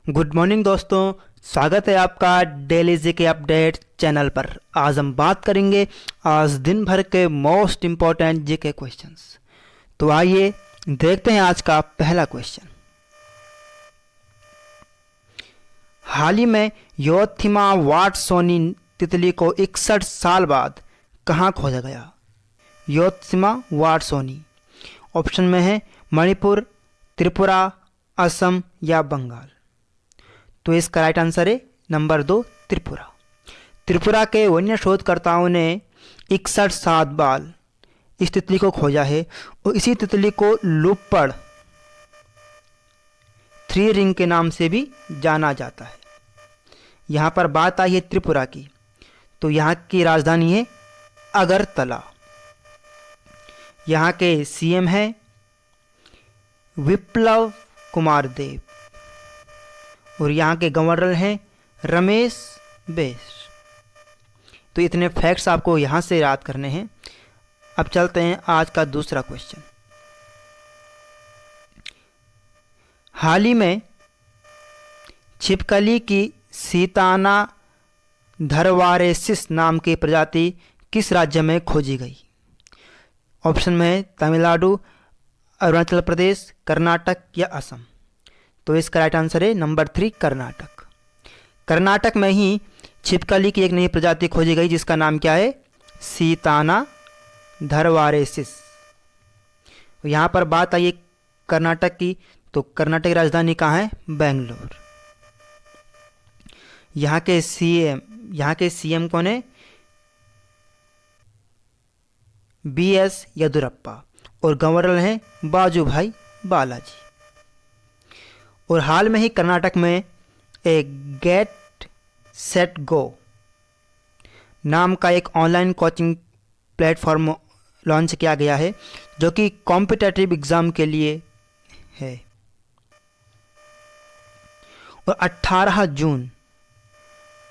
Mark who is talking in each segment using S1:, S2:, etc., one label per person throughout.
S1: Good morning दोस्तों, स्वागत है आपका डेली जीके अपडेट चैनल पर। आज हम बात करेंगे आज दिन भर के मोस्ट इम्पॉर्टेंट जीके क्वेश्चंस। तो आइए देखते हैं आज का पहला क्वेश्चन। हाल ही में योथिमा वाटसोनी तितली को 61 साल बाद कहाँ खोजा गया? योथिमा वाटसोनी ऑप्शन में है मणिपुर, त्रिपुरा, असम या बंगाल। तो इसका राइट आंसर है नंबर 2, त्रिपुरा। त्रिपुरा के वन्य शोधकर्ताओं ने 61 साल बाद इस तितली को खोजा है और इसी तितली को लूपर्ड 3 रिंग के नाम से भी जाना जाता है। यहाँ पर बात आई है त्रिपुरा की, तो यहाँ की राजधानी है अगरतला। यहाँ के सीएम हैं विप्लव कुमार देव और यहाँ के गवर्नर हैं रमेश बैस। तो इतने फैक्ट्स आपको यहाँ से याद करने हैं। अब चलते हैं आज का दूसरा क्वेश्चन। हाल ही में छिपकली की सीताना धरवारेसिस नाम की प्रजाति किस राज्य में खोजी गई? ऑप्शन में है तमिलनाडु, अरुणाचल प्रदेश, कर्नाटक या असम। तो इसका राइट आंसर है नंबर 3, कर्नाटक। कर्नाटक में ही छिपकली की एक नई प्रजाति खोजी गई जिसका नाम क्या है? सीताना धरवारेसिस। यहाँ पर बात आई है कर्नाटक की, तो कर्नाटक की राजधानी कहाँ है? बेंगलोर। यहाँ के सीएम कौन है? BS येदुरप्पा और गवर्नर हैं बाजूभाई बालाजी। और हाल में ही कर्नाटक में एक गेट सेट गो नाम का एक ऑनलाइन कोचिंग प्लेटफॉर्म लॉन्च किया गया है जो कि कॉम्पिटिटिव एग्ज़ाम के लिए है। और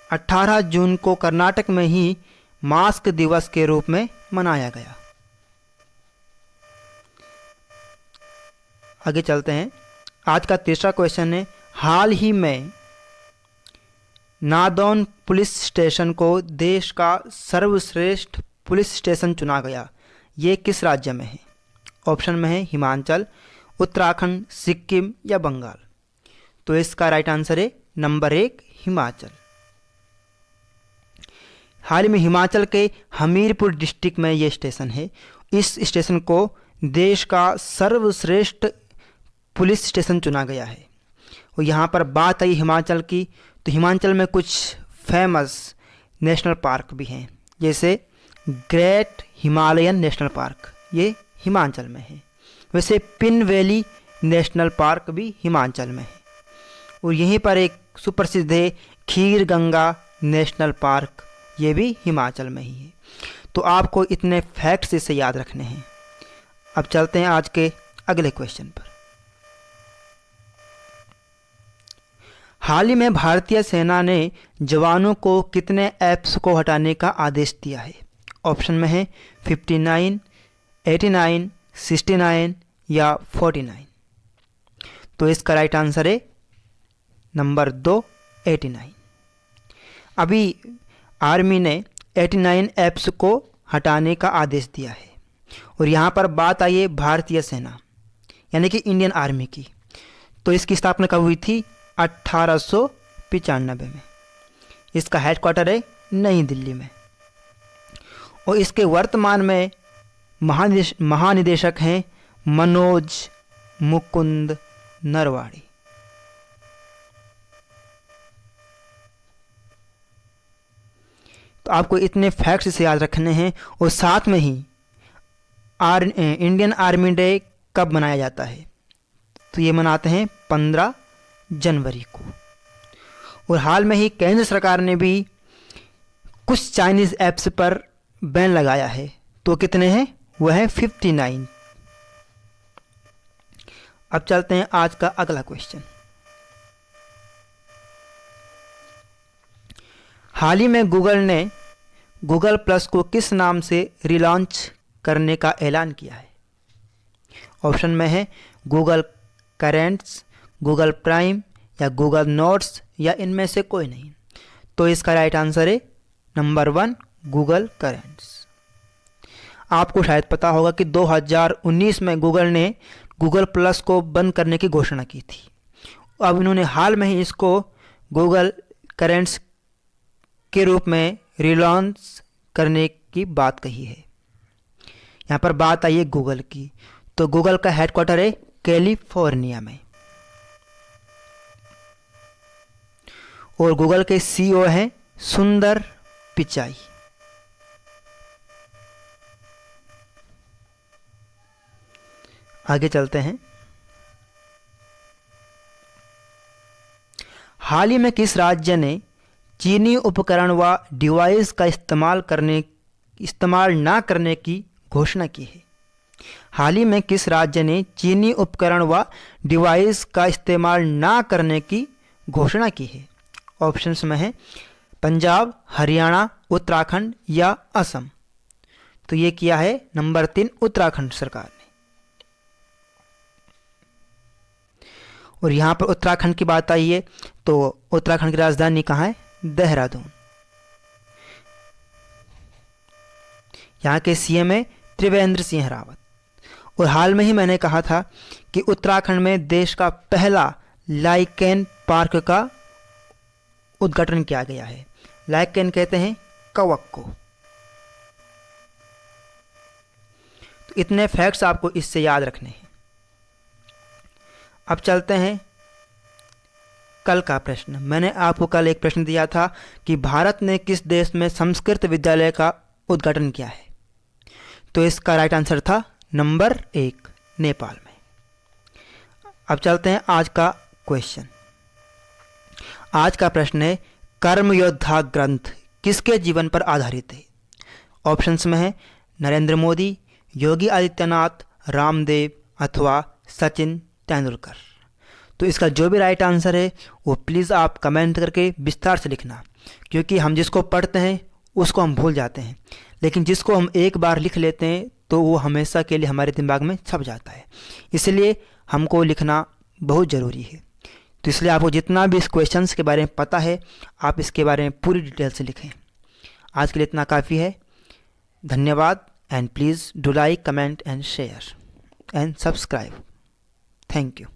S1: 18 जून को कर्नाटक में ही मास्क दिवस के रूप में मनाया गया। आगे चलते हैं। आज का तीसरा क्वेश्चन है, हाल ही में नादौन पुलिस स्टेशन को देश का सर्वश्रेष्ठ पुलिस स्टेशन चुना गया। ये किस राज्य में है? ऑप्शन में है हिमाचल, उत्तराखंड, सिक्किम या बंगाल। तो इसका राइट आंसर है नंबर 1, हिमाचल। हाल ही में हिमाचल के हमीरपुर डिस्ट्रिक्ट में ये स्टेशन है। इस स्टेशन को देश का सर्वश्रेष्ठ पुलिस स्टेशन चुना गया है। और यहाँ पर बात आई हिमाचल की, तो हिमाचल में कुछ फेमस नेशनल पार्क भी हैं, जैसे ग्रेट हिमालयन नेशनल पार्क, ये हिमाचल में है। वैसे पिन वैली नेशनल पार्क भी हिमाचल में है। और यहीं पर एक सुप्रसिद्ध है खीर गंगा नेशनल पार्क, ये भी हिमाचल में ही है। तो आपको इतने फैक्ट्स इसे याद रखने हैं। अब चलते हैं आज के अगले क्वेश्चन पर। हाल ही में भारतीय सेना ने जवानों को कितने ऐप्स को हटाने का आदेश दिया है? ऑप्शन में है 59, 89, 69 या 49। तो इसका राइट आंसर है नंबर 2, 89। अभी आर्मी ने 89 ऐप्स को हटाने का आदेश दिया है। और यहाँ पर बात आई है भारतीय सेना यानी कि इंडियन आर्मी की। तो इसकी स्थापना कब हुई थी? 1895 में। इसका हेडक्वार्टर है नई दिल्ली में। और इसके वर्तमान में महानिदेशक हैं मनोज मुकुंद नरवाड़ी। तो आपको इतने फैक्ट्स इसे याद रखने हैं। और साथ में ही इंडियन आर्मी डे कब मनाया जाता है? तो ये मनाते हैं 15 जनवरी को। और हाल में ही केंद्र सरकार ने भी कुछ चाइनीज़ ऐप्स पर बैन लगाया है। तो कितने हैं? वह है 59। अब चलते हैं आज का अगला क्वेश्चन। हाल ही में गूगल ने गूगल प्लस को किस नाम से रिलॉन्च करने का ऐलान किया है? ऑप्शन में है गूगल करेंट्स, गूगल प्राइम या गूगल नोट्स या इनमें से कोई नहीं। तो इसका राइट आंसर है नंबर 1 गूगल करेंट्स। आपको शायद पता होगा कि 2019 में गूगल ने गूगल प्लस को बंद करने की घोषणा की थी। अब इन्होंने हाल में ही इसको गूगल करेंट्स के रूप में रिलॉन्च करने की बात कही है। यहाँ पर बात आई है गूगल की, तो गूगल का हेडक्वार्टर है कैलिफोर्निया में और गूगल के सीईओ हैं सुंदर पिचाई। आगे चलते हैं। हाल ही में किस राज्य ने चीनी उपकरण व डिवाइस का इस्तेमाल ना करने की घोषणा की है? हाल ही में किस राज्य ने चीनी उपकरण व डिवाइस का इस्तेमाल ना करने की घोषणा की है? ऑप्शंस में है पंजाब, हरियाणा, उत्तराखंड या असम। तो ये किया है नंबर 3 उत्तराखंड सरकार ने। और यहाँ पर उत्तराखंड की बात आई है तो उत्तराखंड की राजधानी कहाँ है? देहरादून। यहाँ के सीएम है त्रिवेंद्र सिंह रावत। और हाल में ही मैंने कहा था कि उत्तराखंड में देश का पहला लाइकेन पार्क का उद्घाटन किया गया है। लाइकेन कहते हैं कवक को। तो इतने फैक्ट्स आपको इससे याद रखने हैं। अब चलते हैं कल का प्रश्न। मैंने आपको कल एक प्रश्न दिया था कि भारत ने किस देश में संस्कृत विद्यालय का उद्घाटन किया है? तो इसका राइट आंसर था नंबर 1 नेपाल में। अब चलते हैं आज का क्वेश्चन। आज का प्रश्न है कर्मयोद्धा ग्रंथ किसके जीवन पर आधारित है? ऑप्शंस में है नरेंद्र मोदी, योगी आदित्यनाथ, रामदेव अथवा सचिन तेंदुलकर। तो इसका जो भी राइट आंसर है वो प्लीज़ आप कमेंट करके विस्तार से लिखना, क्योंकि हम जिसको पढ़ते हैं उसको हम भूल जाते हैं, लेकिन जिसको हम एक बार लिख लेते हैं तो वो हमेशा के लिए हमारे दिमाग में छप जाता है। इसलिए हमको लिखना बहुत ज़रूरी है। तो इसलिए आपको जितना भी इस क्वेश्चंस के बारे में पता है आप इसके बारे में पूरी डिटेल से लिखें। आज के लिए इतना काफ़ी है। धन्यवाद and please do like, comment and share and subscribe. Thank you.